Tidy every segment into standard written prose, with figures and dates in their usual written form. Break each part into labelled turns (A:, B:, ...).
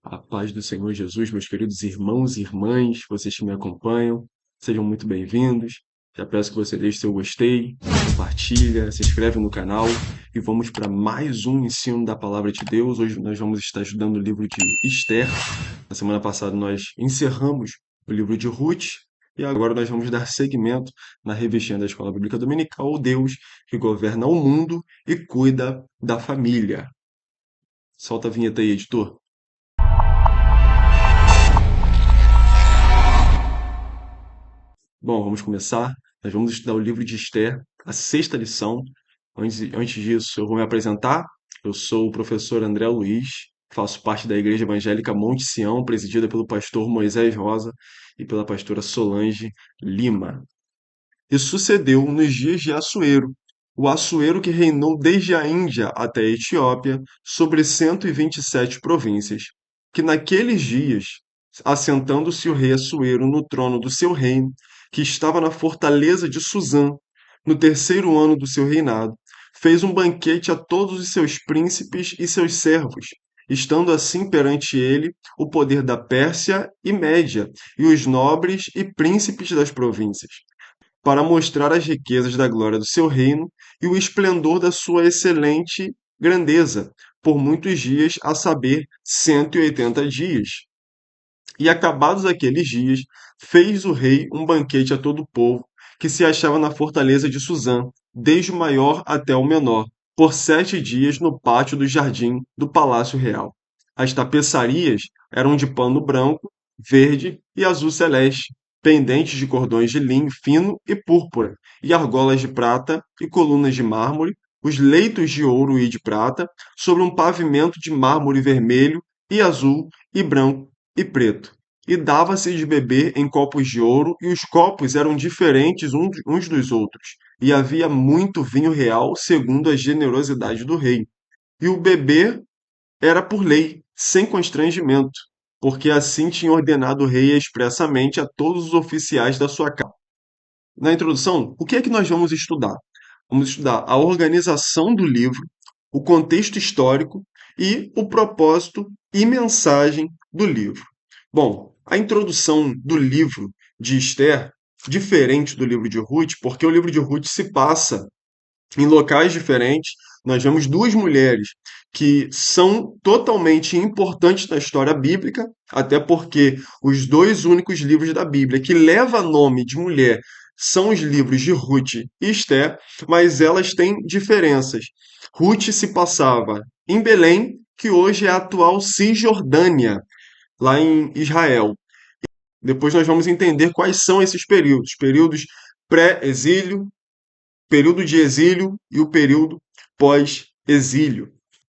A: A paz do Senhor Jesus, meus queridos irmãos e irmãs, vocês que me acompanham, sejam muito bem-vindos. Já peço que você deixe seu gostei, compartilha, se inscreve no canal e vamos para mais um ensino da Palavra de Deus. Hoje nós vamos estar estudando o livro de Esther. Na semana passada nós encerramos o livro de Ruth e agora nós vamos dar seguimento na revistinha da Escola Bíblica Dominical, o Deus que governa o mundo e cuida da família. Solta a vinheta aí, editor. Bom, vamos começar. Nós vamos estudar o livro de Esther, a sexta lição. Antes disso, eu vou me apresentar. Eu sou o professor André Luiz, faço parte da Igreja Evangélica Monte Sião, presidida pelo pastor Moisés Rosa e pela pastora Solange Lima. E sucedeu nos dias de Assuero, o Assuero que reinou desde a Índia até a Etiópia, sobre 127 províncias, que naqueles dias, assentando-se o rei Assuero no trono do seu reino, que estava na fortaleza de Suzã, no terceiro ano do seu reinado, fez um banquete a todos os seus príncipes e seus servos, estando assim perante ele o poder da Pérsia e Média, e os nobres e príncipes das províncias para mostrar as riquezas da glória do seu reino e o esplendor da sua excelente grandeza, por muitos dias, a saber, 180 dias. E acabados aqueles dias, fez o rei um banquete a todo o povo, que se achava na fortaleza de Suzã, desde o maior até o menor, por 7 dias no pátio do jardim do palácio real. As tapeçarias eram de pano branco, verde e azul celeste, pendentes de cordões de linho fino e púrpura, e argolas de prata e colunas de mármore, os leitos de ouro e de prata, sobre um pavimento de mármore vermelho e azul e branco e preto. E dava-se de beber em copos de ouro, e os copos eram diferentes uns dos outros, e havia muito vinho real, segundo a generosidade do rei. E o beber era por lei, sem constrangimento, porque assim tinha ordenado o rei expressamente a todos os oficiais da sua casa. Na introdução, o que é que nós vamos estudar? Vamos estudar a organização do livro, o contexto histórico e o propósito e mensagem do livro. Bom, a introdução do livro de Esther, diferente do livro de Ruth, porque o livro de Ruth se passa em locais diferentes. Nós vemos duas mulheres que são totalmente importantes na história bíblica, até porque os dois únicos livros da Bíblia que levam nome de mulher são os livros de Ruth e Esther, mas elas têm diferenças. Ruth se passava em Belém, que hoje é a atual Cisjordânia, lá em Israel. Depois nós vamos entender quais são esses períodos: períodos pré-exílio, período de exílio e o período pós-exílio.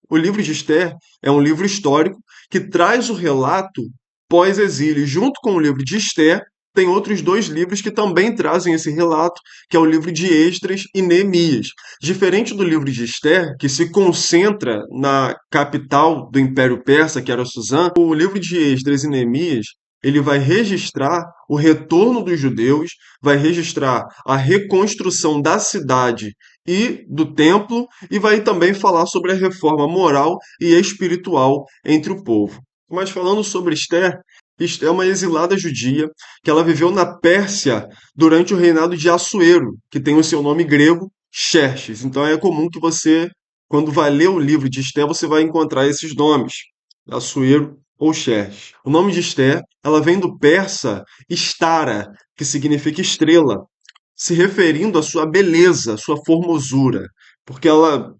A: O livro de Esther é um livro histórico que traz o relato pós-exílio. Junto com o livro de Esther, tem outros dois livros que também trazem esse relato, que é o livro de Esdras e Neemias. Diferente do livro de Esther, que se concentra na capital do Império Persa, que era Suzã, o livro de Esdras e Neemias ele vai registrar o retorno dos judeus, vai registrar a reconstrução da cidade e do templo, e vai também falar sobre a reforma moral e espiritual entre o povo. Mas falando sobre Esther, Esther é uma exilada judia que ela viveu na Pérsia durante o reinado de Assuero, que tem o seu nome grego Xerxes. Então é comum que você, quando vai ler o livro de Esther, você vai encontrar esses nomes, Assuero ou Xerxes. O nome de Esther, ela vem do persa Stara, que significa estrela, se referindo à sua beleza, à sua formosura, porque ela,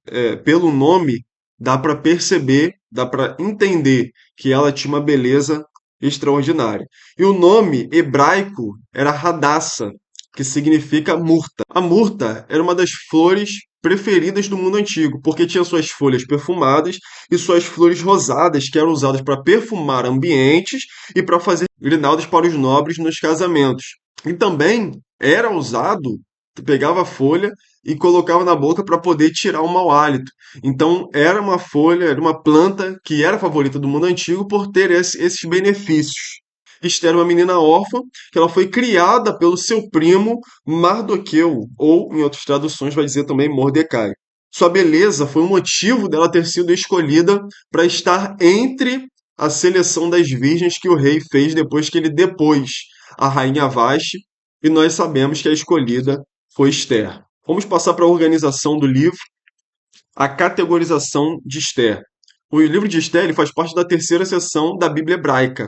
A: pelo nome, dá para perceber, dá para entender que ela tinha uma beleza extraordinária. E o nome hebraico era Hadassa, que significa murta. A murta era uma das flores preferidas do mundo antigo, porque tinha suas folhas perfumadas e suas flores rosadas, que eram usadas para perfumar ambientes e para fazer grinaldas para os nobres nos casamentos. E também era usado, pegava a folha e colocava na boca para poder tirar o mau hálito. Então era uma folha, era uma planta que era favorita do mundo antigo por ter esses benefícios. Esther era uma menina órfã, que ela foi criada pelo seu primo Mardoqueu, ou em outras traduções vai dizer também Mordecai. Sua beleza foi o motivo dela ter sido escolhida para estar entre a seleção das virgens que o rei fez depois que ele depôs a rainha Vasti, e nós sabemos que a escolhida foi Esther. Vamos passar para a organização do livro, a categorização de Esther. O livro de Esther ele faz parte da terceira seção da Bíblia hebraica,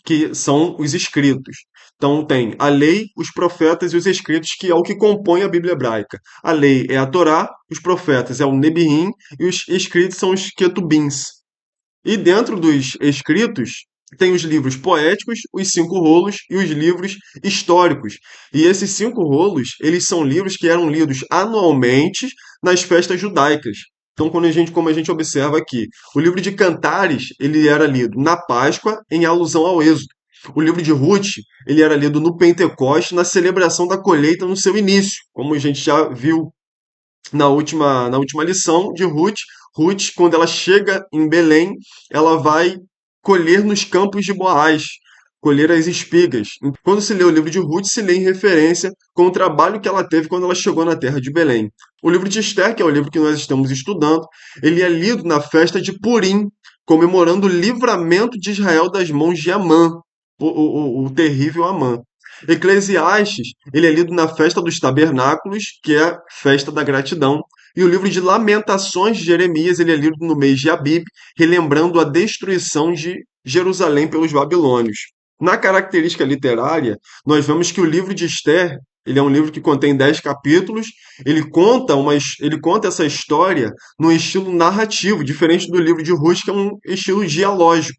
A: que são os escritos. Então tem a lei, os profetas e os escritos, que é o que compõe a Bíblia hebraica. A lei é a Torá, os profetas é o Nebiim e os escritos são os Ketubins. E dentro dos escritos tem os livros poéticos, os cinco rolos e os livros históricos. E esses cinco rolos, eles são livros que eram lidos anualmente nas festas judaicas. Então, como a gente observa aqui, o livro de Cantares, ele era lido na Páscoa em alusão ao Êxodo. O livro de Ruth, ele era lido no Pentecoste, na celebração da colheita no seu início, como a gente já viu na última lição de Ruth. Ruth, quando ela chega em Belém, ela vai colher nos campos de Boaz, colher as espigas. Quando se lê o livro de Ruth, se lê em referência com o trabalho que ela teve quando ela chegou na terra de Belém. O livro de Esther, que é o livro que nós estamos estudando, ele é lido na festa de Purim, comemorando o livramento de Israel das mãos de Amã, o terrível Amã. Eclesiastes, ele é lido na festa dos tabernáculos, que é a festa da gratidão. E o livro de Lamentações de Jeremias, ele é lido no mês de Abib, relembrando a destruição de Jerusalém pelos babilônios. Na característica literária, nós vemos que o livro de Esther, ele é um livro que contém 10 capítulos, ele conta essa história num estilo narrativo, diferente do livro de Ruth, que é um estilo dialógico.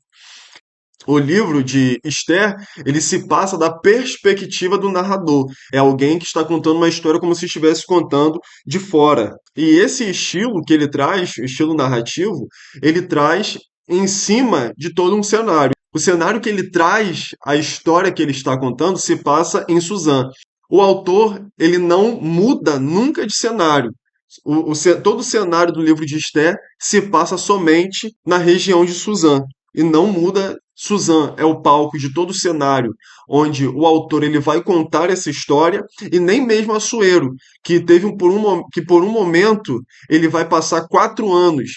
A: O livro de Esther, ele se passa da perspectiva do narrador. É alguém que está contando uma história como se estivesse contando de fora. E esse estilo que ele traz, o estilo narrativo, ele traz em cima de todo um cenário. O cenário que ele traz, a história que ele está contando, se passa em Suzã. O autor, ele não muda nunca de cenário. Todo o cenário do livro de Esther se passa somente na região de Suzã e não muda. Suzã é o palco de todo o cenário, onde o autor ele vai contar essa história, e nem mesmo Assuero, que que por um momento ele vai passar 4 anos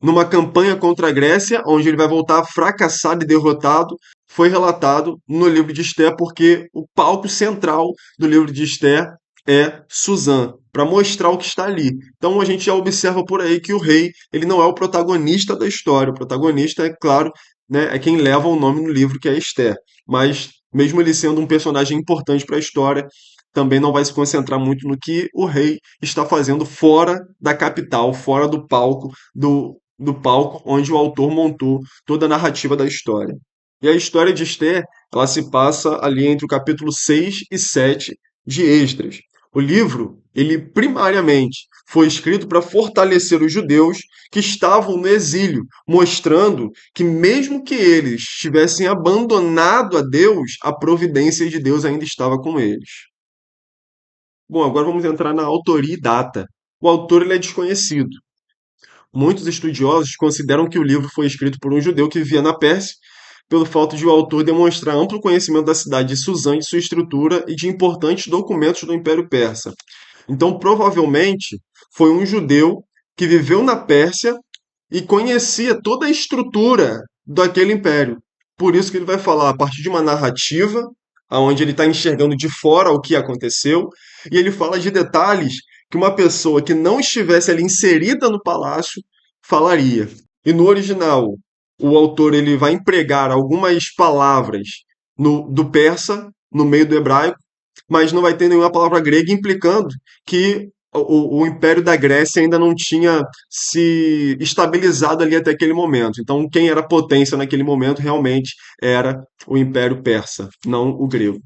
A: numa campanha contra a Grécia, onde ele vai voltar fracassado e derrotado, foi relatado no livro de Esther, porque o palco central do livro de Esther é Suzã, para mostrar o que está ali. Então a gente já observa por aí que o rei ele não é o protagonista da história. O protagonista, é claro, né, é quem leva o nome no livro, que é Esther. Mas, mesmo ele sendo um personagem importante para a história, também não vai se concentrar muito no que o rei está fazendo fora da capital, fora do palco onde o autor montou toda a narrativa da história. E a história de Esther, ela se passa ali entre o capítulo 6 e 7 de Esdras. O livro, ele primariamente foi escrito para fortalecer os judeus que estavam no exílio, mostrando que mesmo que eles tivessem abandonado a Deus, a providência de Deus ainda estava com eles. Bom, agora vamos entrar na autoria e data. O autor ele é desconhecido. Muitos estudiosos consideram que o livro foi escrito por um judeu que vivia na Pérsia, pelo fato de o autor demonstrar amplo conhecimento da cidade de Suzã, de sua estrutura e de importantes documentos do Império Persa. Então, provavelmente, foi um judeu que viveu na Pérsia e conhecia toda a estrutura daquele império. Por isso que ele vai falar a partir de uma narrativa, onde ele está enxergando de fora o que aconteceu, e ele fala de detalhes que uma pessoa que não estivesse ali inserida no palácio falaria. E no original, o autor ele vai empregar algumas palavras do persa no meio do hebraico, mas não vai ter nenhuma palavra grega, implicando que o Império da Grécia ainda não tinha se estabilizado ali até aquele momento. Então, quem era potência naquele momento realmente era o Império Persa, não o grego.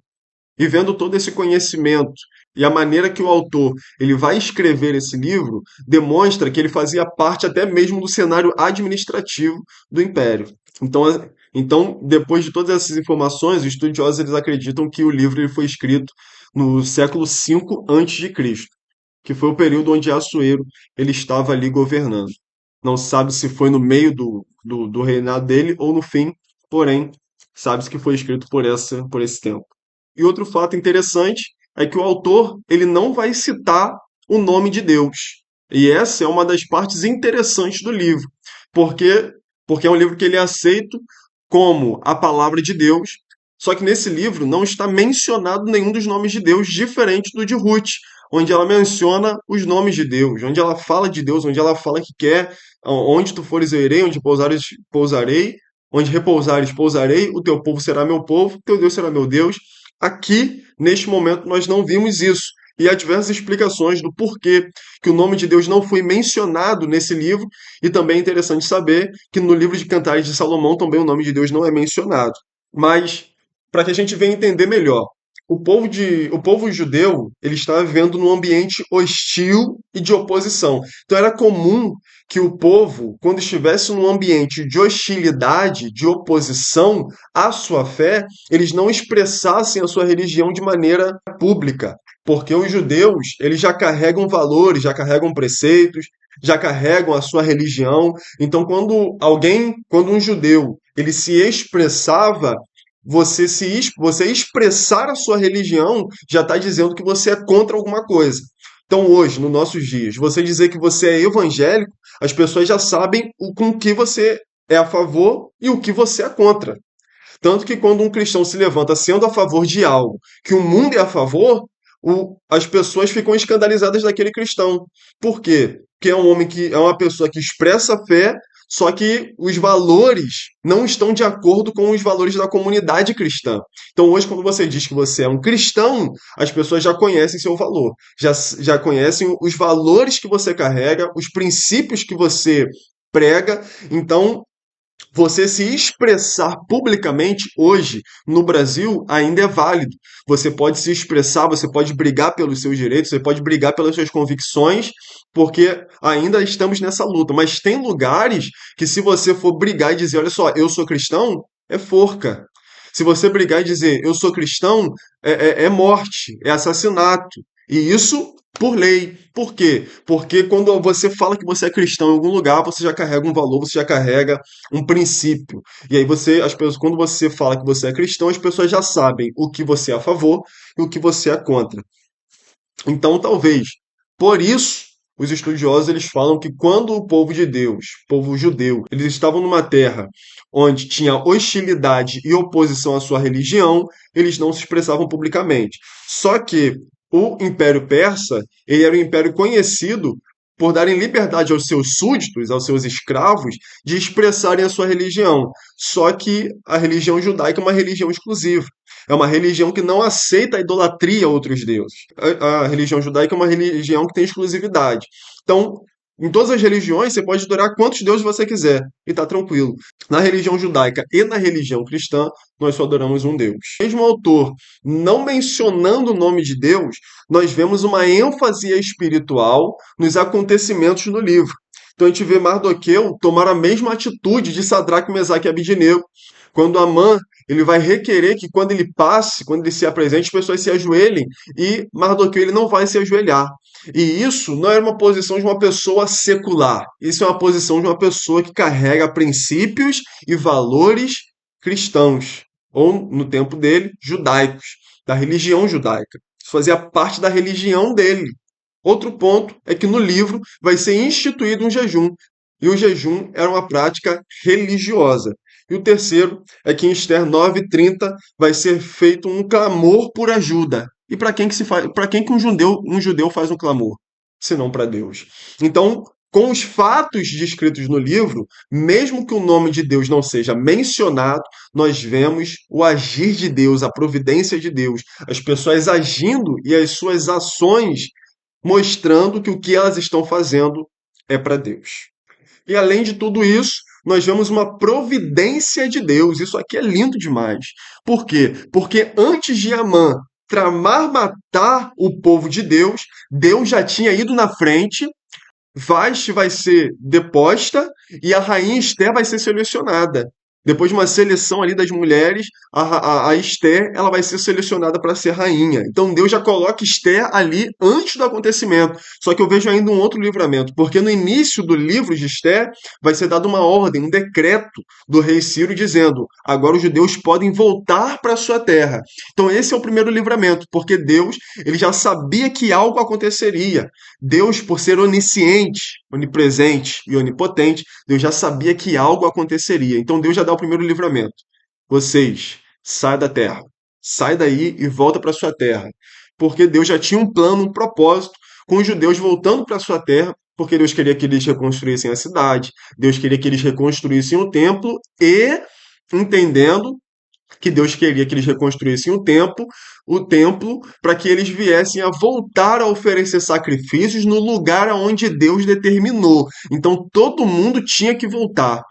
A: E vendo todo esse conhecimento e a maneira que o autor ele vai escrever esse livro, demonstra que ele fazia parte até mesmo do cenário administrativo do Império. Então, depois de todas essas informações, os estudiosos eles acreditam que o livro ele foi escrito no século V a.C., que foi o período onde Assuero ele estava ali governando. Não se sabe se foi no meio do reinado dele ou no fim, porém, sabe-se que foi escrito por esse tempo. E outro fato interessante é que o autor ele não vai citar o nome de Deus. E essa é uma das partes interessantes do livro, porque é um livro que ele é aceito como a palavra de Deus, só que nesse livro não está mencionado nenhum dos nomes de Deus, diferente do de Ruth, onde ela menciona os nomes de Deus, onde ela fala de Deus, onde ela fala que quer, onde tu fores eu irei, onde pousares pousarei, onde repousares pousarei, o teu povo será meu povo, teu Deus será meu Deus. Aqui, neste momento, nós não vimos isso. E há diversas explicações do porquê que o nome de Deus não foi mencionado nesse livro, e também é interessante saber que no livro de Cantares de Salomão também o nome de Deus não é mencionado. Mas, para que a gente venha entender melhor, o povo judeu ele estava vivendo num ambiente hostil e de oposição. Então era comum que o povo, quando estivesse num ambiente de hostilidade, de oposição à sua fé, eles não expressassem a sua religião de maneira pública, porque os judeus, eles já carregam valores, já carregam preceitos, já carregam a sua religião. Então, quando um judeu, ele se expressava, você expressar a sua religião já está dizendo que você é contra alguma coisa. Então, hoje, nos nossos dias, você dizer que você é evangélico, as pessoas já sabem com o que você é a favor e o que você é contra. Tanto que quando um cristão se levanta sendo a favor de algo que o mundo é a favor, as pessoas ficam escandalizadas daquele cristão. Por quê? Porque é um homem que é uma pessoa que expressa fé, só que os valores não estão de acordo com os valores da comunidade cristã. Então, hoje, quando você diz que você é um cristão, as pessoas já conhecem seu valor, já conhecem os valores que você carrega, os princípios que você prega. Então, você se expressar publicamente hoje no Brasil ainda é válido. Você pode se expressar, você pode brigar pelos seus direitos, você pode brigar pelas suas convicções, porque ainda estamos nessa luta. Mas tem lugares que, se você for brigar e dizer, olha só, eu sou cristão, é forca. Se você brigar e dizer, eu sou cristão, é morte, é assassinato. E isso por lei. Por quê? Porque quando você fala que você é cristão em algum lugar, você já carrega um valor, você já carrega um princípio. E aí quando você fala que você é cristão, as pessoas já sabem o que você é a favor e o que você é contra. Então, talvez, por isso, os estudiosos eles falam que quando o povo de Deus, povo judeu, eles estavam numa terra onde tinha hostilidade e oposição à sua religião, eles não se expressavam publicamente. Só que o Império Persa, ele era um império conhecido por darem liberdade aos seus súditos, aos seus escravos, de expressarem a sua religião. Só que a religião judaica é uma religião exclusiva. É uma religião que não aceita a idolatria a outros deuses. A religião judaica é uma religião que tem exclusividade. Então, em todas as religiões, você pode adorar quantos deuses você quiser e tá tranquilo. Na religião judaica e na religião cristã, nós só adoramos um Deus. Mesmo o autor não mencionando o nome de Deus, nós vemos uma ênfase espiritual nos acontecimentos no livro. Então a gente vê Mardoqueu tomar a mesma atitude de Sadraque, Mesaque e Abednego. Quando Amã ele vai requerer que quando ele passe, quando ele se apresente, as pessoas se ajoelhem, e Mardoqueu ele não vai se ajoelhar. E isso não é uma posição de uma pessoa secular. Isso é uma posição de uma pessoa que carrega princípios e valores cristãos, ou no tempo dele, judaicos, da religião judaica. Isso fazia parte da religião dele. Outro ponto é que no livro vai ser instituído um jejum, e o jejum era uma prática religiosa. E o terceiro é que em Esther 9:30 vai ser feito um clamor por ajuda. E para quem que um judeu faz um clamor? Senão para Deus. Então, com os fatos descritos no livro, mesmo que o nome de Deus não seja mencionado, nós vemos o agir de Deus, a providência de Deus, as pessoas agindo e as suas ações mostrando que o que elas estão fazendo é para Deus. E além de tudo isso, nós vemos uma providência de Deus. Isso aqui é lindo demais. Por quê? Porque antes de Amã tramar matar o povo de Deus, Deus já tinha ido na frente. Vashti vai ser deposta e a rainha Esther vai ser selecionada. Depois de uma seleção ali das mulheres, a Esther ela vai ser selecionada para ser rainha. Então Deus já coloca Esther ali antes do acontecimento. Só que eu vejo ainda um outro livramento, porque no início do livro de Esther vai ser dada uma ordem, um decreto do rei Ciro dizendo: agora os judeus podem voltar para sua terra. Então esse é o primeiro livramento, porque Deus ele já sabia que algo aconteceria. Deus, por ser onisciente, onipresente e onipotente, Deus já sabia que algo aconteceria. Então Deus já dá o primeiro livramento. Vocês, sai da terra. Sai daí e volta para sua terra. Porque Deus já tinha um plano, um propósito com os judeus voltando para sua terra, porque Deus queria que eles reconstruíssem a cidade, Deus queria que eles reconstruíssem o templo e entendendo que Deus queria que eles reconstruíssem o templo, para que eles viessem a voltar a oferecer sacrifícios no lugar aonde Deus determinou. Então todo mundo tinha que voltar.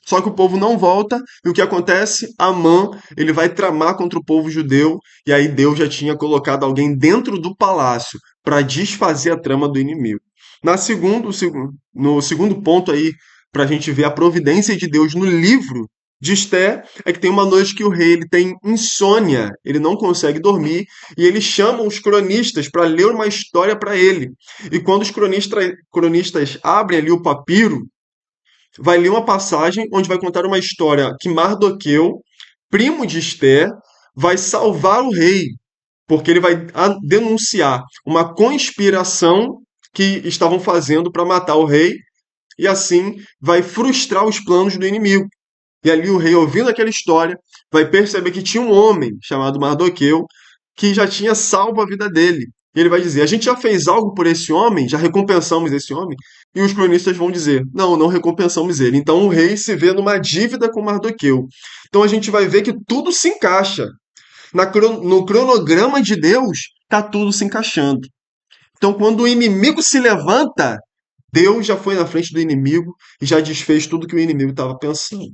A: Só que o povo não volta, e o que acontece? Amã, ele vai tramar contra o povo judeu, e aí Deus já tinha colocado alguém dentro do palácio para desfazer a trama do inimigo. No segundo ponto aí, para a gente ver a providência de Deus no livro de Esté, é que tem uma noite que o rei ele tem insônia, ele não consegue dormir, e ele chama os cronistas para ler uma história para ele. E quando os cronistas abrem ali o papiro, vai ler uma passagem onde vai contar uma história que Mardoqueu, primo de Esther, vai salvar o rei, porque ele vai denunciar uma conspiração que estavam fazendo para matar o rei, e assim vai frustrar os planos do inimigo. E ali o rei, ouvindo aquela história, vai perceber que tinha um homem chamado Mardoqueu que já tinha salvo a vida dele. E ele vai dizer: a gente já fez algo por esse homem? Já recompensamos esse homem? E os cronistas vão dizer: não, não recompensamos ele. Então o rei se vê numa dívida com Mardoqueu. Então a gente vai ver que tudo se encaixa. No cronograma de Deus, está tudo se encaixando. Então quando o inimigo se levanta, Deus já foi na frente do inimigo e já desfez tudo que o inimigo estava pensando.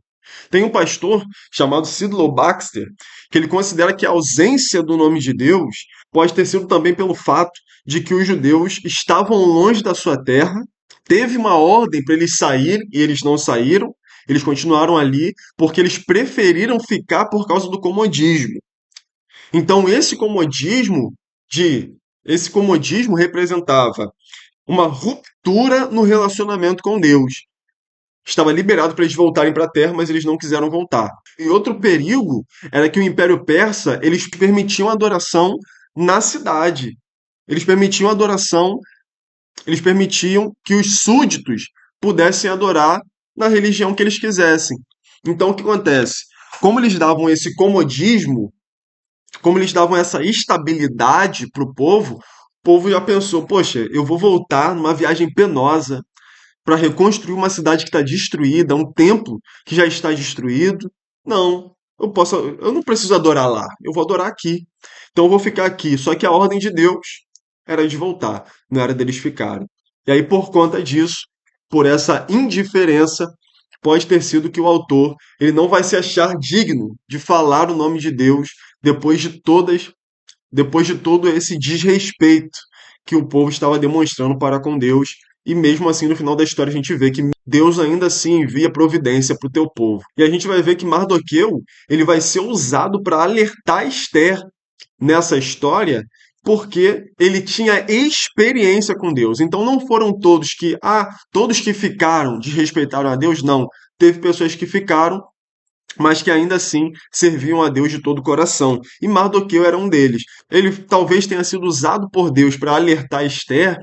A: Tem um pastor chamado Sidlow Baxter que ele considera que a ausência do nome de Deus pode ter sido também pelo fato de que os judeus estavam longe da sua terra, teve uma ordem para eles saírem e eles não saíram, eles continuaram ali porque eles preferiram ficar por causa do comodismo. Então esse comodismo representava uma ruptura no relacionamento com Deus. Estava liberado para eles voltarem para a terra, mas eles não quiseram voltar. E outro perigo era que o Império Persa, eles permitiam adoração na cidade. Eles permitiam adoração, eles permitiam que os súditos pudessem adorar na religião que eles quisessem. Então o que acontece? Como eles davam esse comodismo, como eles davam essa estabilidade para o povo já pensou: poxa, eu vou voltar numa viagem penosa para reconstruir uma cidade que está destruída, um templo que já está destruído. Não, eu não preciso adorar lá, eu vou adorar aqui. Então eu vou ficar aqui. Só que a ordem de Deus era de voltar, não era deles ficarem. E aí, por conta disso, por essa indiferença, pode ter sido que o autor ele não vai se achar digno de falar o nome de Deus depois de todas, depois de todo esse desrespeito que o povo estava demonstrando para com Deus. E mesmo assim, no final da história, a gente vê que Deus ainda assim envia providência para o teu povo. E a gente vai ver que Mardoqueu ele vai ser usado para alertar Esther nessa história, porque ele tinha experiência com Deus. Então não foram todos que ficaram desrespeitaram a Deus, não. Teve pessoas que ficaram, mas que ainda assim serviam a Deus de todo o coração. E Mardoqueu era um deles. Ele talvez tenha sido usado por Deus para alertar Esther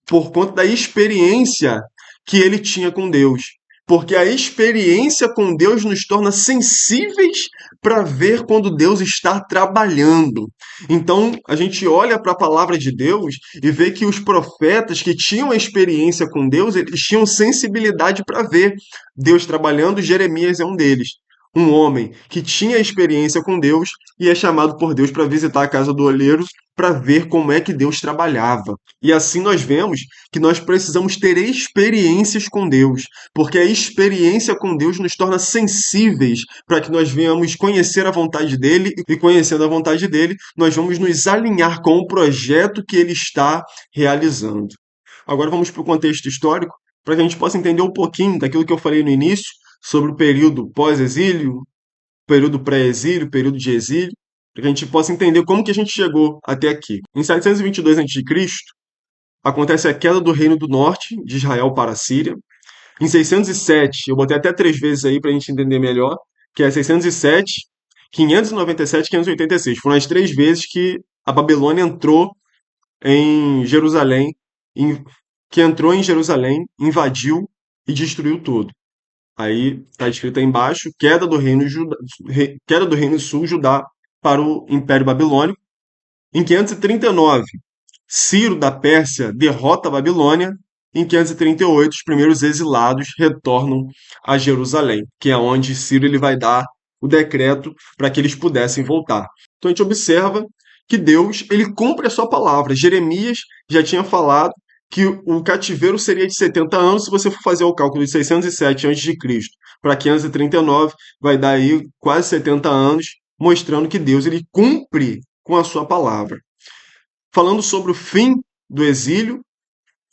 A: por conta da experiência que ele tinha com Deus. Porque a experiência com Deus nos torna sensíveis para ver quando Deus está trabalhando. Então, a gente olha para a palavra de Deus e vê que os profetas que tinham experiência com Deus, eles tinham sensibilidade para ver Deus trabalhando. Jeremias é um deles. Um homem que tinha experiência com Deus e é chamado por Deus para visitar a casa do olheiro para ver como é que Deus trabalhava. E assim nós vemos que nós precisamos ter experiências com Deus, porque a experiência com Deus nos torna sensíveis para que nós venhamos conhecer a vontade dele e conhecendo a vontade dele, nós vamos nos alinhar com o projeto que ele está realizando. Agora vamos para o contexto histórico, para que a gente possa entender um pouquinho daquilo que eu falei no início sobre o período pós-exílio, período pré-exílio, período de exílio, para que a gente possa entender como que a gente chegou até aqui. Em 722 a.C., acontece a queda do Reino do Norte, de Israel para a Síria. Em 607, eu botei até 3 vezes aí para a gente entender melhor, que é 607, 597 e 586. Foram as 3 vezes que a Babilônia entrou em Jerusalém que entrou em Jerusalém, invadiu e destruiu tudo. Aí está escrito aí embaixo, queda do reino sul, Judá, para o Império Babilônico. Em 539, Ciro da Pérsia derrota a Babilônia. Em 538, os primeiros exilados retornam a Jerusalém, que é onde Ciro ele vai dar o decreto para que eles pudessem voltar. Então a gente observa que Deus ele cumpre a sua palavra. Jeremias já tinha falado que o cativeiro seria de 70 anos. Se você for fazer o cálculo de 607 a.C. para 539, vai dar aí quase 70 anos, mostrando que Deus ele cumpre com a sua palavra. Falando sobre o fim do exílio,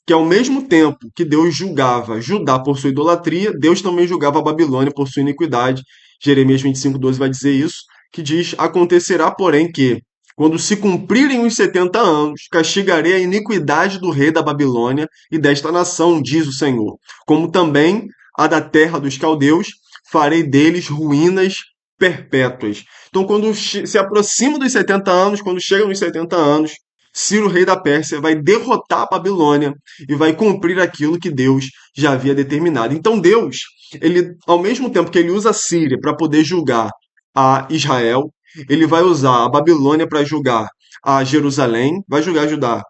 A: que ao mesmo tempo que Deus julgava Judá por sua idolatria, Deus também julgava a Babilônia por sua iniquidade. Jeremias 25:12 vai dizer isso, que diz: acontecerá, porém, que, quando se cumprirem os 70 anos, castigarei a iniquidade do rei da Babilônia e desta nação, diz o Senhor, como também a da terra dos caldeus, farei deles ruínas perpétuas. Então, quando se aproxima dos 70 anos, quando chega nos 70 anos, Ciro, rei da Pérsia, vai derrotar a Babilônia e vai cumprir aquilo que Deus já havia determinado. Então Deus, ele, ao mesmo tempo que ele usa a Síria para poder julgar a Israel, ele vai usar a Babilônia para julgar a Jerusalém, vai julgar Judá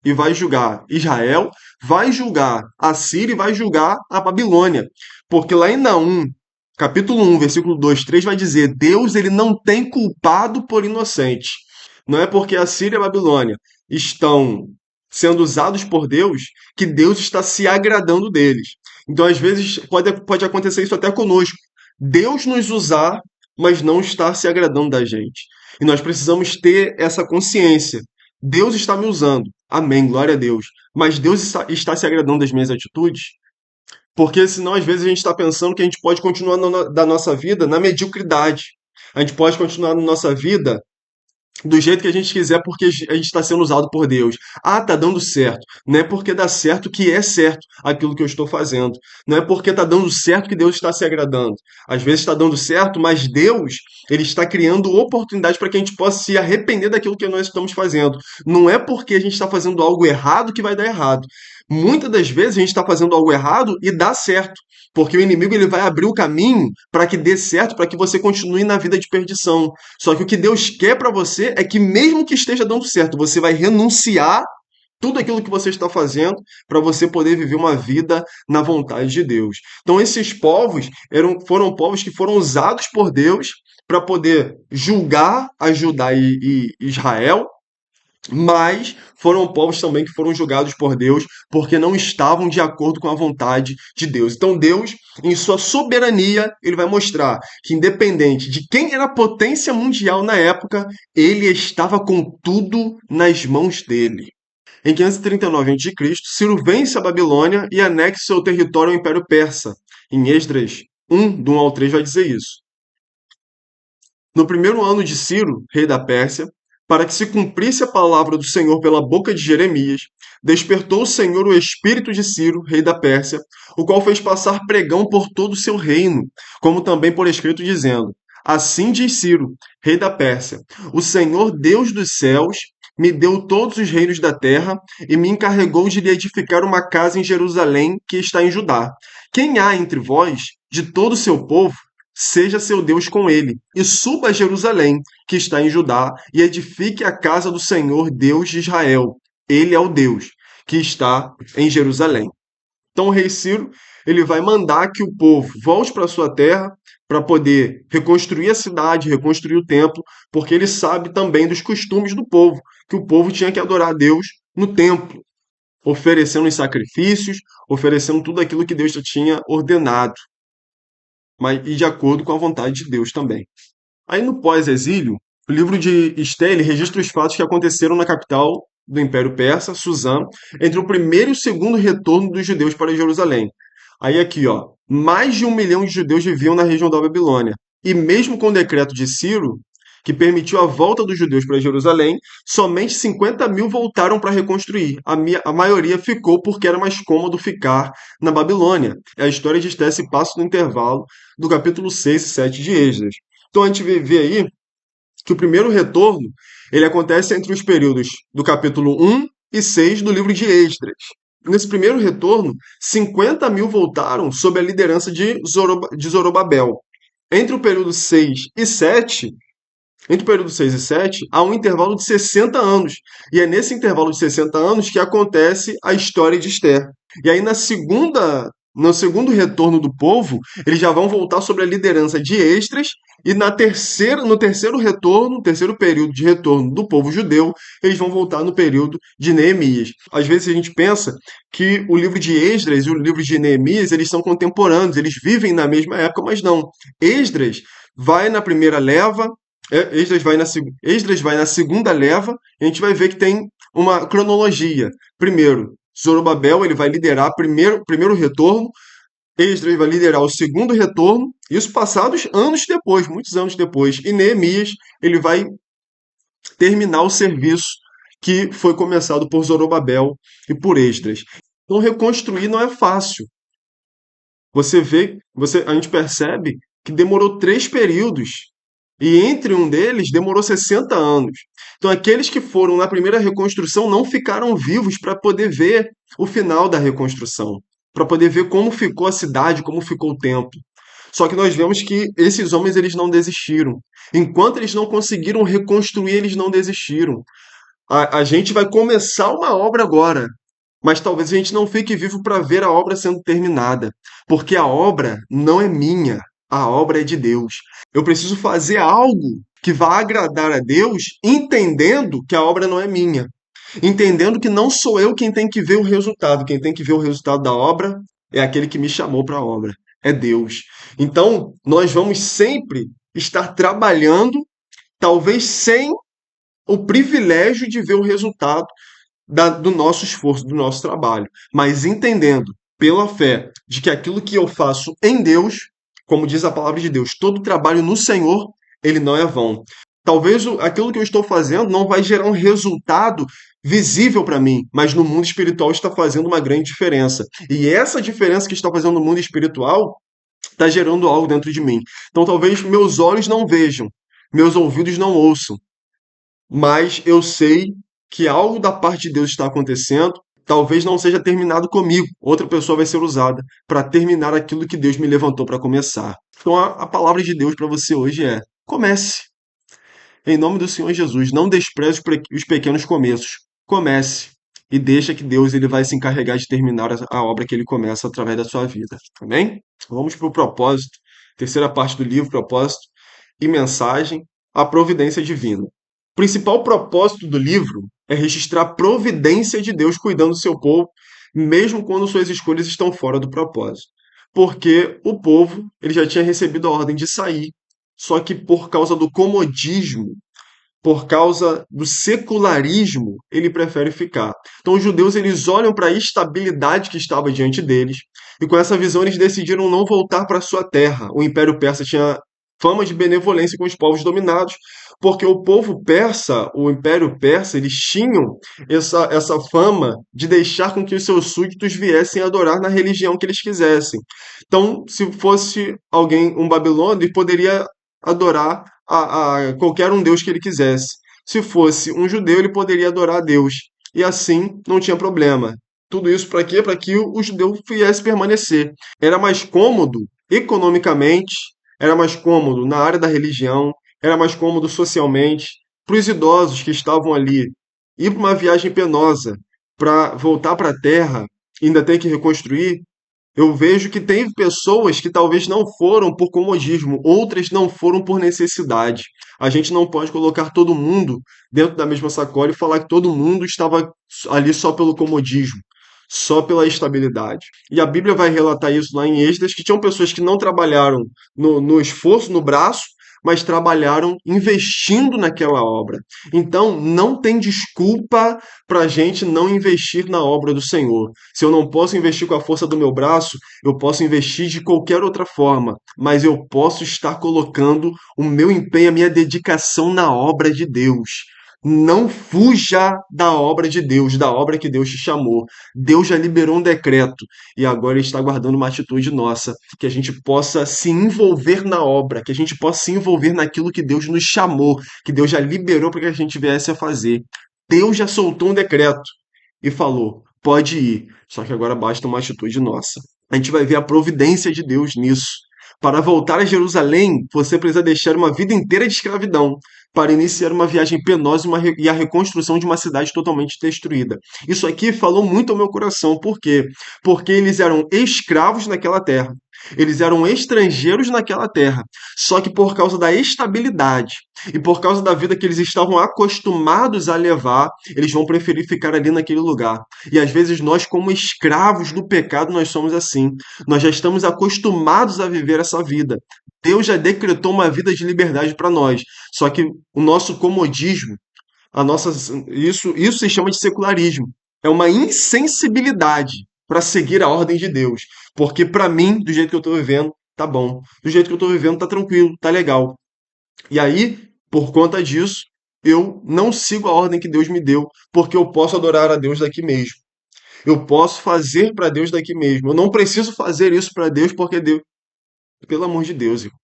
A: e vai julgar Israel, vai julgar a Síria e vai julgar a Babilônia. Porque lá em Naum, capítulo 1, versículo 2, 3 vai dizer: Deus ele não tem culpado por inocente. Não é porque a Síria e a Babilônia estão sendo usados por Deus que Deus está se agradando deles. Então, às vezes, pode acontecer isso até conosco. Deus nos usar, mas não estar se agradando da gente. E nós precisamos ter essa consciência. Deus está me usando. Amém, glória a Deus. Mas Deus está se agradando das minhas atitudes? Porque senão, às vezes, a gente está pensando que a gente pode continuar da nossa vida na mediocridade. A gente pode continuar na nossa vida do jeito que a gente quiser, porque a gente está sendo usado por Deus. Ah, tá dando certo. Não é porque dá certo que é certo aquilo que eu estou fazendo. Não é porque tá dando certo que Deus está se agradando. Às vezes está dando certo, mas Deus, ele está criando oportunidades para que a gente possa se arrepender daquilo que nós estamos fazendo. Não é porque a gente está fazendo algo errado que vai dar errado. Muitas das vezes a gente está fazendo algo errado e dá certo. Porque o inimigo ele vai abrir o caminho para que dê certo, para que você continue na vida de perdição. Só que o que Deus quer para você é que, mesmo que esteja dando certo, você vai renunciar tudo aquilo que você está fazendo para você poder viver uma vida na vontade de Deus. Então, esses povos foram povos que foram usados por Deus para poder julgar a Judá e Israel, mas foram povos também que foram julgados por Deus porque não estavam de acordo com a vontade de Deus. Então Deus, em sua soberania, ele vai mostrar que independente de quem era a potência mundial na época, ele estava com tudo nas mãos dele. Em 539 a.C., Ciro vence a Babilônia e anexa seu território ao Império Persa. Em Esdras 1, do 1 ao 3, vai dizer isso. No primeiro ano de Ciro, rei da Pérsia, para que se cumprisse a palavra do Senhor pela boca de Jeremias, despertou o Senhor o espírito de Ciro, rei da Pérsia, o qual fez passar pregão por todo o seu reino, como também por escrito, dizendo: Assim diz Ciro, rei da Pérsia: O Senhor Deus dos céus me deu todos os reinos da terra e me encarregou de lhe edificar uma casa em Jerusalém, que está em Judá. Quem há entre vós, de todo o seu povo, seja seu Deus com ele, e suba a Jerusalém, que está em Judá, e edifique a casa do Senhor Deus de Israel. Ele é o Deus que está em Jerusalém. Então o rei Ciro, ele vai mandar que o povo volte para sua terra para poder reconstruir a cidade, reconstruir o templo, porque ele sabe também dos costumes do povo, que o povo tinha que adorar a Deus no templo, oferecendo os sacrifícios, oferecendo tudo aquilo que Deus já tinha ordenado, e de acordo com a vontade de Deus também. Aí no pós-exílio, o livro de Esté ele registra os fatos que aconteceram na capital do Império Persa, Suzã, entre o primeiro e o segundo retorno dos judeus para Jerusalém. Aí aqui, ó, mais de 1 milhão de judeus viviam na região da Babilônia. E mesmo com o decreto de Ciro, que permitiu a volta dos judeus para Jerusalém, somente 50 mil voltaram para reconstruir. A maioria ficou porque era mais cômodo ficar na Babilônia. A história de Esté se passa no intervalo do capítulo 6 e 7 de Esdras. Então a gente vê aí que o primeiro retorno ele acontece entre os períodos do capítulo 1 e 6 do livro de Esdras. nesse primeiro retorno, 50 mil voltaram sob a liderança de Zorobabel. Entre o período 6 e 7, entre o período 6 e 7, há um intervalo de 60 anos. E é nesse intervalo de 60 anos que acontece a história de Esther. E aí, no segundo retorno do povo, eles já vão voltar sobre a liderança de Esdras. E no terceiro retorno, terceiro período de retorno do povo judeu, eles vão voltar no período de Neemias. Às vezes a gente pensa que o livro de Esdras e o livro de Neemias, eles são contemporâneos, eles vivem na mesma época, mas não. Esdras vai na primeira leva, Esdras vai na segunda leva, e a gente vai ver que tem uma cronologia. Primeiro, Zorobabel ele vai liderar primeiro retorno, Esdras vai liderar o segundo retorno, isso passados anos depois, muitos anos depois. E Neemias ele vai terminar o serviço que foi começado por Zorobabel e por Esdras. Então, reconstruir não é fácil. A gente percebe que demorou 3 períodos. E entre um deles demorou 60 anos. Então, aqueles que foram na primeira reconstrução não ficaram vivos para poder ver o final da reconstrução, para poder ver como ficou a cidade, como ficou o templo. Só que nós vemos que esses homens eles não desistiram. Enquanto eles não conseguiram reconstruir, eles não desistiram. A gente vai começar uma obra agora, mas talvez a gente não fique vivo para ver a obra sendo terminada, porque a obra não é minha, a obra é de Deus. Eu preciso fazer algo que vá agradar a Deus, entendendo que a obra não é minha, entendendo que não sou eu quem tem que ver o resultado, quem tem que ver o resultado da obra é aquele que me chamou para a obra, é Deus. Então, nós vamos sempre estar trabalhando, talvez sem o privilégio de ver o resultado do nosso esforço, do nosso trabalho, mas entendendo pela fé de que aquilo que eu faço em Deus, como diz a palavra de Deus, todo trabalho no Senhor, ele não é vão. Talvez aquilo que eu estou fazendo não vai gerar um resultado visível para mim, mas no mundo espiritual está fazendo uma grande diferença. E essa diferença que está fazendo no mundo espiritual está gerando algo dentro de mim. Então talvez meus olhos não vejam, meus ouvidos não ouçam, mas eu sei que algo da parte de Deus está acontecendo. Talvez não seja terminado comigo, outra pessoa vai ser usada para terminar aquilo que Deus me levantou para começar. Então a palavra de Deus para você hoje é: comece. Em nome do Senhor Jesus, não despreze os pequenos começos. Comece e deixa que Deus ele vai se encarregar de terminar a obra que ele começa através da sua vida. Amém? Vamos para o propósito, terceira parte do livro, propósito e mensagem, a providência divina. O principal propósito do livro é registrar a providência de Deus cuidando do seu povo, mesmo quando suas escolhas estão fora do propósito. Porque o povo ele já tinha recebido a ordem de sair, só que por causa do comodismo, por causa do secularismo, ele prefere ficar. Então os judeus eles olham para a estabilidade que estava diante deles e com essa visão eles decidiram não voltar para sua terra. O Império Persa tinha fama de benevolência com os povos dominados, porque o povo persa, o Império Persa, eles tinham essa fama de deixar com que os seus súditos viessem adorar na religião que eles quisessem. Então, se fosse alguém, um babilônio, ele poderia adorar a qualquer um Deus que ele quisesse. Se fosse um judeu, ele poderia adorar a Deus. E assim não tinha problema. Tudo isso para quê? Para que o judeu viesse permanecer. Era mais cômodo economicamente, era mais cômodo na área da religião, era mais cômodo socialmente. Para os idosos que estavam ali, ir para uma viagem penosa para voltar para a terra e ainda ter que reconstruir, eu vejo que tem pessoas que talvez não foram por comodismo, outras não foram por necessidade. A gente não pode colocar todo mundo dentro da mesma sacola e falar que todo mundo estava ali só pelo comodismo, só pela estabilidade. E a Bíblia vai relatar isso lá em Êxodo, que tinham pessoas que não trabalharam no esforço, no braço, mas trabalharam investindo naquela obra. Então, não tem desculpa para a gente não investir na obra do Senhor. Se eu não posso investir com a força do meu braço, eu posso investir de qualquer outra forma, mas eu posso estar colocando o meu empenho, a minha dedicação na obra de Deus. Não fuja da obra de Deus, da obra que Deus te chamou. Deus já liberou um decreto e agora Ele está guardando uma atitude nossa, que a gente possa se envolver na obra, que a gente possa se envolver naquilo que Deus nos chamou, que Deus já liberou para que a gente viesse a fazer. Deus já soltou um decreto e falou: pode ir. Só que agora basta uma atitude nossa. A gente vai ver a providência de Deus nisso. Para voltar a Jerusalém, você precisa deixar uma vida inteira de escravidão para iniciar uma viagem penosa e a reconstrução de uma cidade totalmente destruída. Isso aqui falou muito ao meu coração. Por quê? Porque eles eram escravos naquela terra. Eles eram estrangeiros naquela terra. Só que por causa da estabilidade e por causa da vida que eles estavam acostumados a levar, eles vão preferir ficar ali naquele lugar. E às vezes nós, como escravos do pecado, nós somos assim. Nós já estamos acostumados a viver essa vida. Deus já decretou uma vida de liberdade para nós. Só que o nosso comodismo, a nossa, isso se chama de secularismo. É uma insensibilidade para seguir a ordem de Deus. Porque para mim, do jeito que eu estou vivendo, tá bom. Do jeito que eu estou vivendo, tá tranquilo, tá legal. E aí, por conta disso, eu não sigo a ordem que Deus me deu, porque eu posso adorar a Deus daqui mesmo. Eu posso fazer para Deus daqui mesmo. Eu não preciso fazer isso para Deus, porque Deus, pelo amor de Deus, irmão.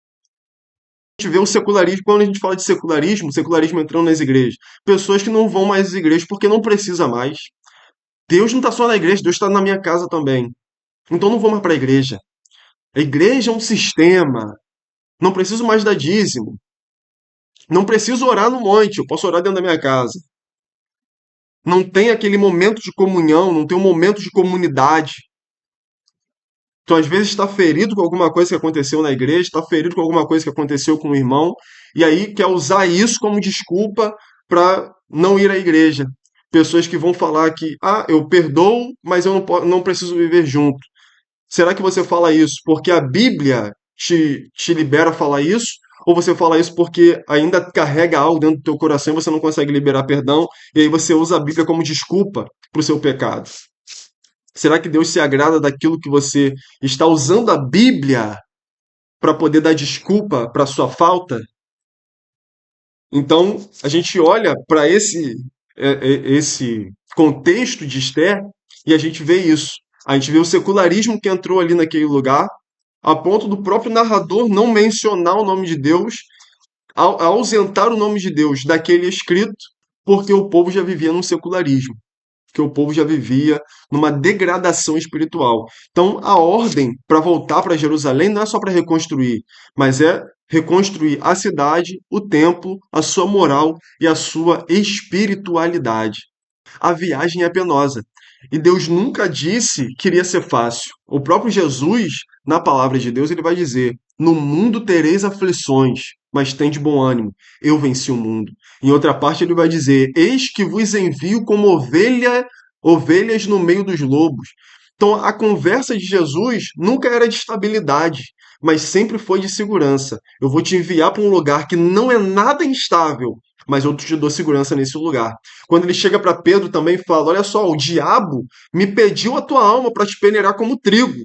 A: A gente vê o secularismo, quando a gente fala de secularismo, o secularismo entrando nas igrejas. Pessoas que não vão mais às igrejas porque não precisa mais. Deus não está só na igreja, Deus está na minha casa também. Então não vou mais para a igreja. A igreja é um sistema. Não preciso mais dar dízimo. Não preciso orar no monte, eu posso orar dentro da minha casa. Não tem aquele momento de comunhão, não tem um momento de comunidade. Então, às vezes, está ferido com alguma coisa que aconteceu na igreja, está ferido com alguma coisa que aconteceu com o irmão, e aí quer usar isso como desculpa para não ir à igreja. Pessoas que vão falar que, eu perdoo, mas eu não preciso viver junto. Será que você fala isso porque a Bíblia te libera a falar isso? Ou você fala isso porque ainda carrega algo dentro do teu coração e você não consegue liberar perdão, e aí você usa a Bíblia como desculpa para o seu pecado? Será que Deus se agrada daquilo que você está usando a Bíblia para poder dar desculpa para sua falta? Então, a gente olha para esse contexto de Esther e a gente vê isso. A gente vê o secularismo que entrou ali naquele lugar, a ponto do próprio narrador não mencionar o nome de Deus, ausentar o nome de Deus daquele escrito, porque o povo já vivia num secularismo, que o povo já vivia numa degradação espiritual. Então, a ordem para voltar para Jerusalém não é só para reconstruir, mas é reconstruir a cidade, o templo, a sua moral e a sua espiritualidade. A viagem é penosa. E Deus nunca disse que iria ser fácil. O próprio Jesus, na palavra de Deus, ele vai dizer: No mundo tereis aflições, mas tende bom ânimo. Eu venci o mundo. Em outra parte, ele vai dizer: Eis que vos envio como ovelhas no meio dos lobos. Então, a conversa de Jesus nunca era de estabilidade, mas sempre foi de segurança. Eu vou te enviar para um lugar que não é nada instável, mas eu te dou segurança nesse lugar. Quando ele chega para Pedro também fala: Olha só, o diabo me pediu a tua alma para te peneirar como trigo.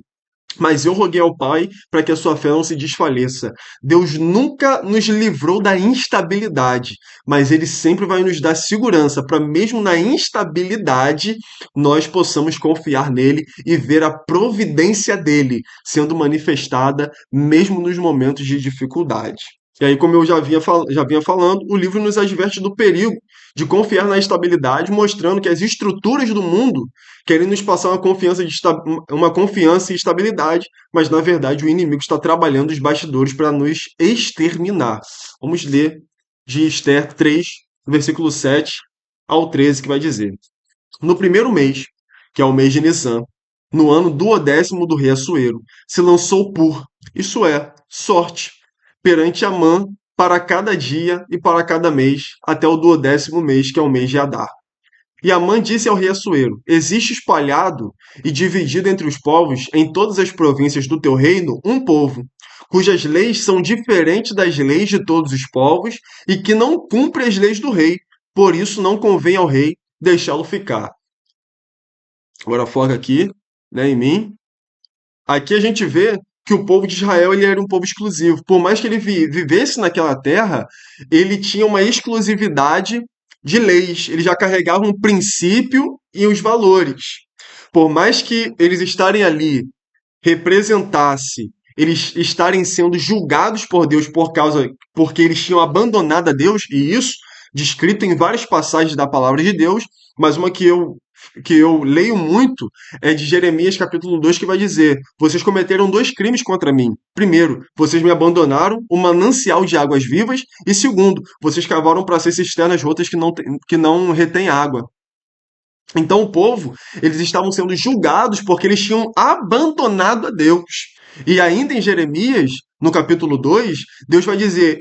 A: Mas eu roguei ao Pai para que a sua fé não se desfaleça. Deus nunca nos livrou da instabilidade, mas Ele sempre vai nos dar segurança para, mesmo na instabilidade, nós possamos confiar nele e ver a providência dele sendo manifestada, mesmo nos momentos de dificuldade. E aí, como eu já vinha falando, o livro nos adverte do perigo de confiar na estabilidade, mostrando que as estruturas do mundo querem nos passar uma confiança e estabilidade, mas na verdade o inimigo está trabalhando os bastidores para nos exterminar. Vamos ler de Esther 3, versículo 7 ao 13, que vai dizer: No primeiro mês, que é o mês de Nisan, no ano duodécimo do rei Assuero, se lançou isso é, sorte, perante Amã para cada dia e para cada mês, até o duodécimo mês, que é o mês de Adar. E Amã disse ao rei Assuero: Existe espalhado e dividido entre os povos, em todas as províncias do teu reino, um povo, cujas leis são diferentes das leis de todos os povos, e que não cumpre as leis do rei. Por isso não convém ao rei deixá-lo ficar. Agora foca aqui, né, em mim. Aqui a gente vê que o povo de Israel ele era um povo exclusivo. Por mais que ele vivesse naquela terra, ele tinha uma exclusividade de leis. Ele já carregava um princípio e os valores. Por mais que eles estarem ali representasse eles estarem sendo julgados por Deus porque eles tinham abandonado a Deus, e isso descrito em várias passagens da palavra de Deus, mas uma que eu que eu leio muito é de Jeremias capítulo 2 que vai dizer: vocês cometeram dois crimes contra mim. Primeiro, vocês me abandonaram o manancial de águas vivas, e segundo, vocês cavaram para ser cisternas rotas que não retêm água. Então o povo, eles estavam sendo julgados porque eles tinham abandonado a Deus. E ainda em Jeremias, no capítulo 2, Deus vai dizer: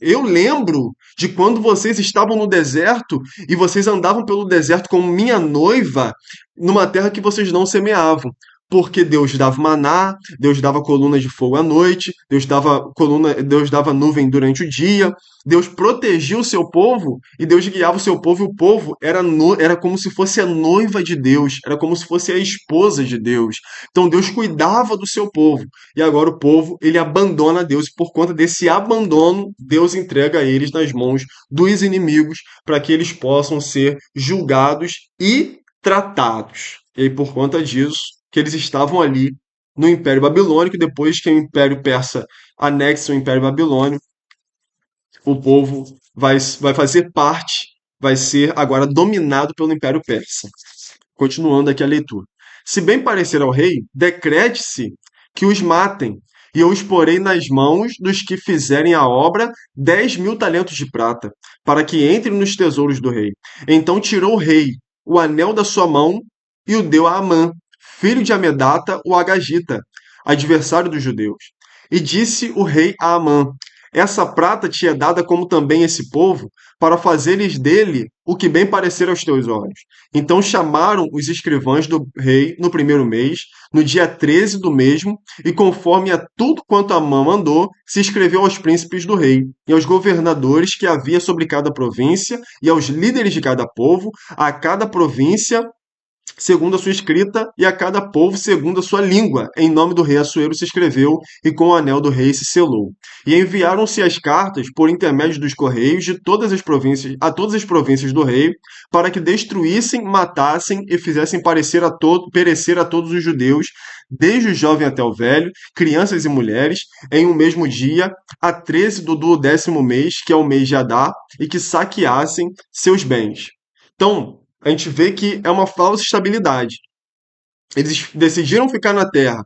A: eu lembro de quando vocês estavam no deserto e vocês andavam pelo deserto como minha noiva, numa terra que vocês não semeavam. Porque Deus dava maná, Deus dava coluna de fogo à noite, Deus dava nuvem durante o dia, Deus protegia o seu povo e Deus guiava o seu povo, e o povo era como se fosse a noiva de Deus, era como se fosse a esposa de Deus. Então Deus cuidava do seu povo. E agora o povo, ele abandona Deus, e por conta desse abandono, Deus entrega eles nas mãos dos inimigos para que eles possam ser julgados e tratados. E aí, por conta disso, que eles estavam ali no Império Babilônico, depois que o Império Persa anexa o Império Babilônio, o povo vai fazer parte, vai ser agora dominado pelo Império Persa. Continuando aqui a leitura. Se bem parecer ao rei, decrete-se que os matem, e eu os porei nas mãos dos que fizerem a obra 10.000 talentos de prata, para que entrem nos tesouros do rei. Então tirou o rei o anel da sua mão e o deu a Amã, filho de Amedata, o Agagita, adversário dos judeus. E disse o rei a Amã: essa prata te é dada como também esse povo, para fazeres dele o que bem parecer aos teus olhos. Então chamaram os escrivães do rei no primeiro mês, no dia 13 do mesmo, e conforme a tudo quanto Amã mandou, se escreveu aos príncipes do rei, e aos governadores que havia sobre cada província, e aos líderes de cada povo, a cada província segundo a sua escrita, e a cada povo segundo a sua língua. Em nome do rei Assuero se escreveu, e com o anel do rei se selou. E enviaram-se as cartas por intermédio dos correios de todas as províncias a todas as províncias do rei, para que destruíssem, matassem e fizessem perecer a todos os judeus, desde o jovem até o velho, crianças e mulheres, em um mesmo dia, a 13 do 10º mês, que é o mês de Adar, e que saqueassem seus bens. Então, a gente vê que é uma falsa estabilidade. Eles decidiram ficar na Terra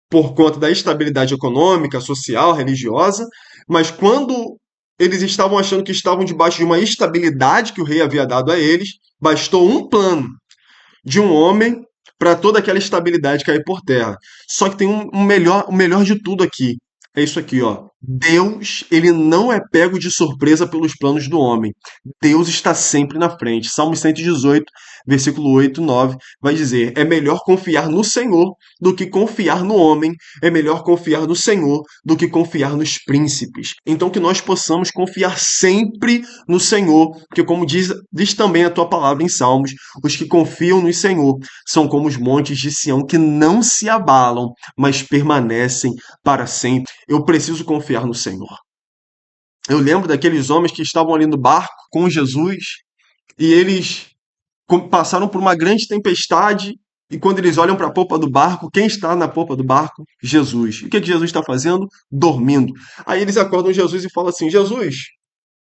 A: por conta da estabilidade econômica, social, religiosa, mas quando eles estavam achando que estavam debaixo de uma estabilidade que o rei havia dado a eles, bastou um plano de um homem para toda aquela estabilidade cair por terra. Só que tem o melhor de tudo aqui. É isso aqui, ó. Deus, ele não é pego de surpresa pelos planos do homem. Deus está sempre na frente. Salmo 118, versículo 8 e 9, vai dizer: é melhor confiar no Senhor do que confiar no homem, é melhor confiar no Senhor do que confiar nos príncipes. Então que nós possamos confiar sempre no Senhor, porque como diz também a tua palavra em Salmos, os que confiam no Senhor são como os montes de Sião que não se abalam, mas permanecem para sempre. Eu preciso confiar no Senhor. Eu lembro daqueles homens que estavam ali no barco com Jesus e eles passaram por uma grande tempestade, e quando eles olham para a popa do barco, quem está na popa do barco? Jesus. E o que que Jesus está fazendo? Dormindo. Aí eles acordam Jesus e falam assim: Jesus,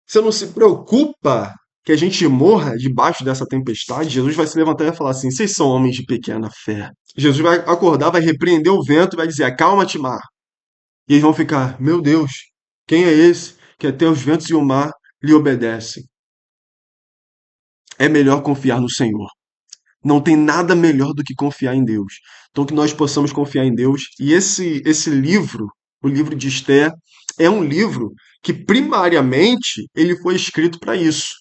A: você não se preocupa que a gente morra debaixo dessa tempestade? Jesus vai se levantar e vai falar assim: vocês são homens de pequena fé. Jesus vai acordar, vai repreender o vento e vai dizer: acalma-te, mar. E eles vão ficar: meu Deus, quem é esse que até os ventos e o mar lhe obedecem? É melhor confiar no Senhor. Não tem nada melhor do que confiar em Deus. Então que nós possamos confiar em Deus. E esse livro, o livro de Esther, é um livro que primariamente ele foi escrito para isso,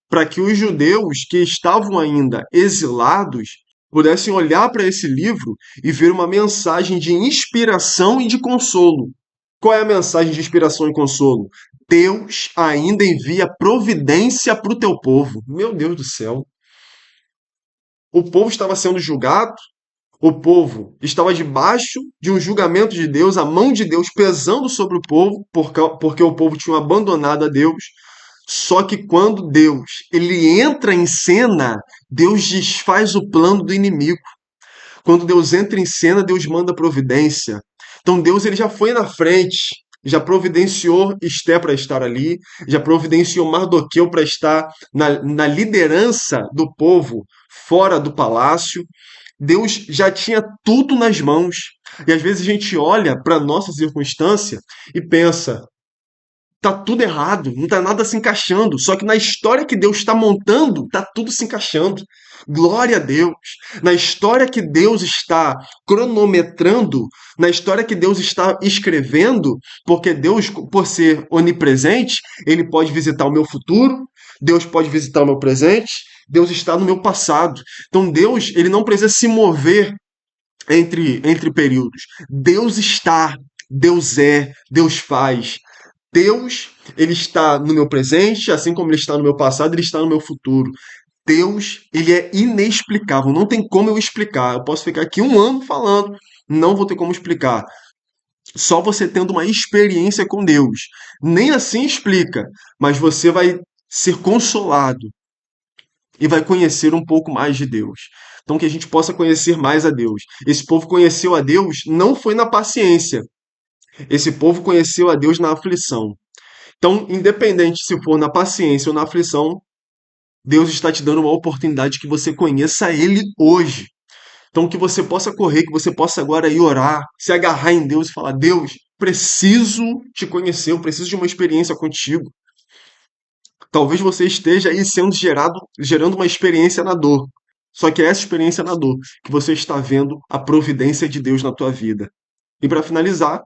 A: para que os judeus que estavam ainda exilados pudessem olhar para esse livro e ver uma mensagem de inspiração e de consolo. Qual é a mensagem de inspiração e consolo? Deus ainda envia providência para o teu povo. Meu Deus do céu. O povo estava sendo julgado, o povo estava debaixo de um julgamento de Deus, a mão de Deus pesando sobre o povo, porque o povo tinha abandonado a Deus. Só que quando Deus ele entra em cena, Deus desfaz o plano do inimigo. Quando Deus entra em cena, Deus manda providência. Então Deus ele já foi na frente. já providenciou Esté para estar ali, já providenciou Mardoqueu para estar na liderança do povo fora do palácio. Deus já tinha tudo nas mãos. E às vezes a gente olha para a nossa circunstância e pensa: tá tudo errado, não tá nada se encaixando. Só que na história que Deus está montando, tá tudo se encaixando. Glória a Deus. Na história que Deus está cronometrando, na história que Deus está escrevendo, porque Deus, por ser onipresente, ele pode visitar o meu futuro, Deus pode visitar o meu presente, Deus está no meu passado. Então Deus, ele não precisa se mover entre períodos. Deus está, Deus é, Deus faz. Deus, ele está no meu presente, assim como ele está no meu passado, ele está no meu futuro. Deus, ele é inexplicável, não tem como eu explicar. Eu posso ficar aqui um ano falando, não vou ter como explicar. Só você tendo uma experiência com Deus. Nem assim explica, mas você vai ser consolado e vai conhecer um pouco mais de Deus. Então que a gente possa conhecer mais a Deus. Esse povo conheceu a Deus não foi na paciência. Esse povo conheceu a Deus na aflição. Então, independente se for na paciência ou na aflição, Deus está te dando uma oportunidade que você conheça Ele hoje. Então, que você possa correr, que você possa agora ir orar, se agarrar em Deus e falar: Deus, preciso te conhecer, eu preciso de uma experiência contigo. Talvez você esteja aí gerando uma experiência na dor. Só que é essa experiência na dor que você está vendo a providência de Deus na tua vida. E para finalizar,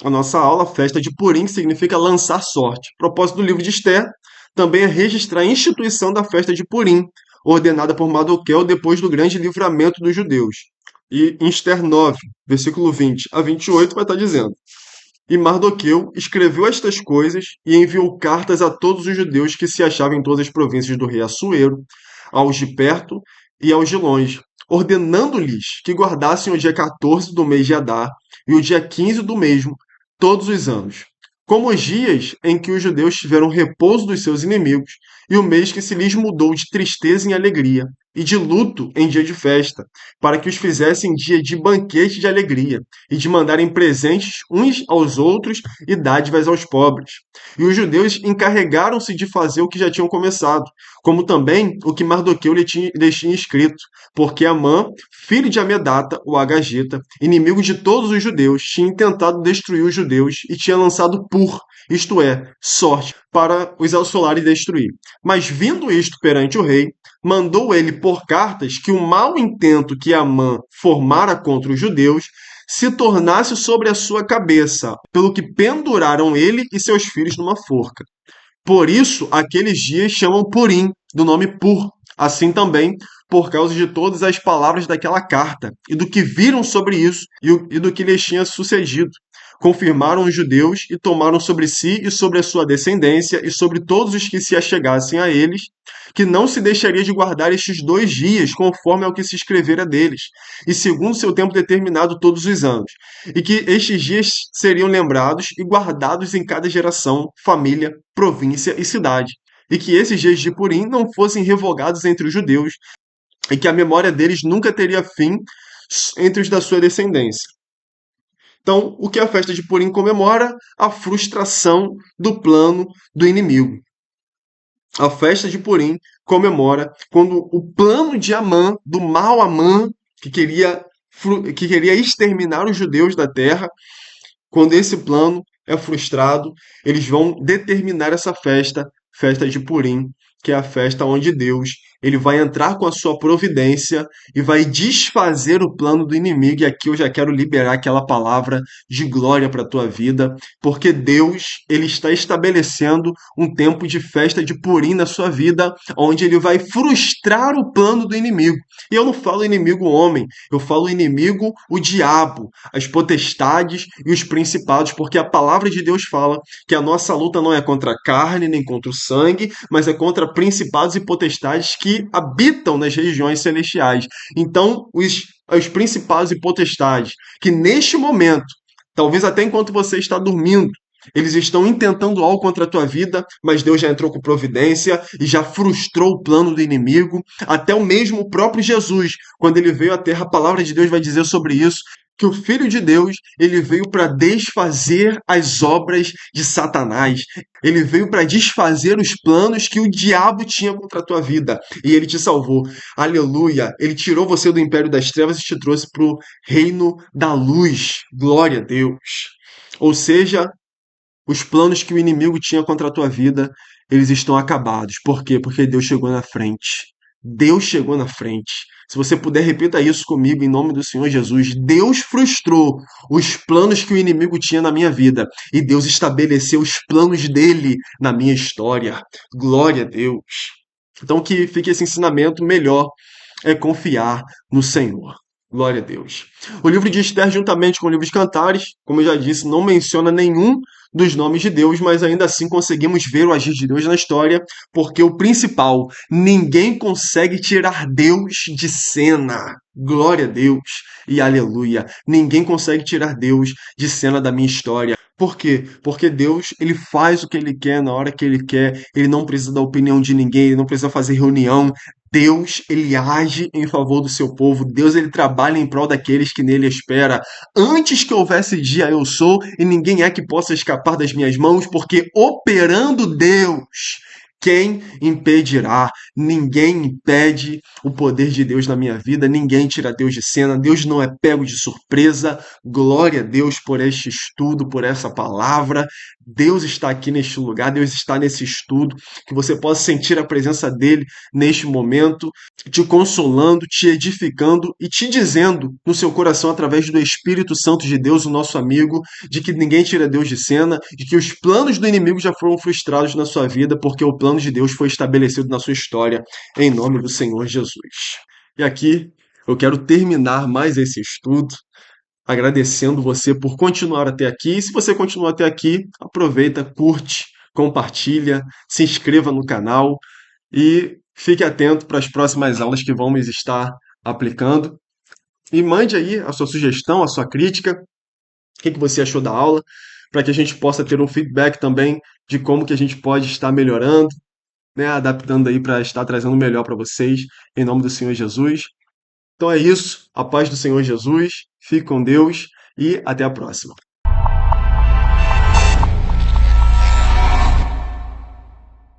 A: a nossa aula, festa de Purim, significa lançar sorte. O propósito do livro de Esther também é registrar a instituição da festa de Purim, ordenada por Mardoqueu depois do grande livramento dos judeus. E em Esther 9, versículo 20 a 28, vai estar dizendo: E Mardoqueu escreveu estas coisas e enviou cartas a todos os judeus que se achavam em todas as províncias do rei Assuero, aos de perto e aos de longe, ordenando-lhes que guardassem o dia 14 do mês de Adar e o dia 15 do mesmo, todos os anos, como os dias em que os judeus tiveram repouso dos seus inimigos, e o mês que se lhes mudou de tristeza em alegria, e de luto em dia de festa, para que os fizessem dia de banquete de alegria, e de mandarem presentes uns aos outros e dádivas aos pobres. E os judeus encarregaram-se de fazer o que já tinham começado, como também o que Mardoqueu lhes tinha escrito, porque Amã, filho de Amedata, o Agagita, inimigo de todos os judeus, tinha tentado destruir os judeus e tinha lançado isto é, sorte, para os assolar e destruir. Mas vindo isto perante o rei, mandou ele por cartas que o mau intento que Amã formara contra os judeus se tornasse sobre a sua cabeça, pelo que penduraram ele e seus filhos numa forca. Por isso, aqueles dias chamam Purim, do nome Pur. Assim também, por causa de todas as palavras daquela carta, e do que viram sobre isso, e do que lhes tinha sucedido. Confirmaram os judeus e tomaram sobre si e sobre a sua descendência e sobre todos os que se achegassem a eles, que não se deixaria de guardar estes 2 dias, conforme ao que se escrevera deles, e segundo seu tempo determinado todos os anos, e que estes dias seriam lembrados e guardados em cada geração, família, província e cidade, e que esses dias de Purim não fossem revogados entre os judeus, e que a memória deles nunca teria fim entre os da sua descendência. Então, o que a festa de Purim comemora? A frustração do plano do inimigo. A festa de Purim comemora quando o plano de Amã, do mau Amã, que queria exterminar os judeus da terra, quando esse plano é frustrado, eles vão determinar essa festa, festa de Purim, que é a festa onde Deus ele vai entrar com a sua providência e vai desfazer o plano do inimigo. E aqui eu já quero liberar aquela palavra de glória para a tua vida, porque Deus ele está estabelecendo um tempo de festa de Purim na sua vida, onde ele vai frustrar o plano do inimigo. E eu não falo inimigo homem, eu falo inimigo o diabo, as potestades e os principados, porque a palavra de Deus fala que a nossa luta não é contra a carne nem contra o sangue, mas é contra principados e potestades que habitam nas regiões celestiais. Então, os principados e potestades que neste momento, talvez até enquanto você está dormindo, eles estão intentando algo contra a tua vida, mas Deus já entrou com providência e já frustrou o plano do inimigo. Até o mesmo próprio Jesus, quando ele veio à terra, a palavra de Deus vai dizer sobre isso, que o Filho de Deus, ele veio para desfazer as obras de Satanás. Ele veio para desfazer os planos que o diabo tinha contra a tua vida. E ele te salvou. Aleluia! Ele tirou você do império das trevas e te trouxe para o reino da luz. Glória a Deus. Ou seja, os planos que o inimigo tinha contra a tua vida, eles estão acabados. Por quê? Porque Deus chegou na frente. Deus chegou na frente. Se você puder, repita isso comigo em nome do Senhor Jesus. Deus frustrou os planos que o inimigo tinha na minha vida e Deus estabeleceu os planos dele na minha história. Glória a Deus. Então que fique esse ensinamento melhor é confiar no Senhor. Glória a Deus. O livro de Esther, juntamente com o livro de Cantares, como eu já disse, não menciona nenhum dos nomes de Deus, mas ainda assim conseguimos ver o agir de Deus na história, porque o principal, ninguém consegue tirar Deus de cena. Glória a Deus e aleluia. Ninguém consegue tirar Deus de cena da minha história. Por quê? Porque Deus, ele faz o que ele quer na hora que ele quer. Ele não precisa da opinião de ninguém, ele não precisa fazer reunião. Deus, ele age em favor do seu povo. Deus, ele trabalha em prol daqueles que nele espera. Antes que houvesse dia, eu sou, e ninguém é que possa escapar das minhas mãos, porque operando Deus, quem impedirá? Ninguém impede o poder de Deus na minha vida, ninguém tira Deus de cena, Deus não é pego de surpresa. Glória a Deus por este estudo, por essa palavra. Deus está aqui neste lugar, Deus está nesse estudo, que você possa sentir a presença dele neste momento, te consolando, te edificando e te dizendo no seu coração, através do Espírito Santo de Deus, o nosso amigo, de que ninguém tira Deus de cena, de que os planos do inimigo já foram frustrados na sua vida, porque o plano de Deus foi estabelecido na sua história, em nome do Senhor Jesus. E aqui eu quero terminar mais esse estudo, agradecendo você por continuar até aqui. E se você continuar até aqui, aproveita, curte, compartilha, se inscreva no canal e fique atento para as próximas aulas que vamos estar aplicando. E mande aí a sua sugestão, a sua crítica, o que você achou da aula, para que a gente possa ter um feedback também de como que a gente pode estar melhorando, né, adaptando aí para estar trazendo o melhor para vocês, em nome do Senhor Jesus. Então é isso, a paz do Senhor Jesus, fique com Deus e até a próxima.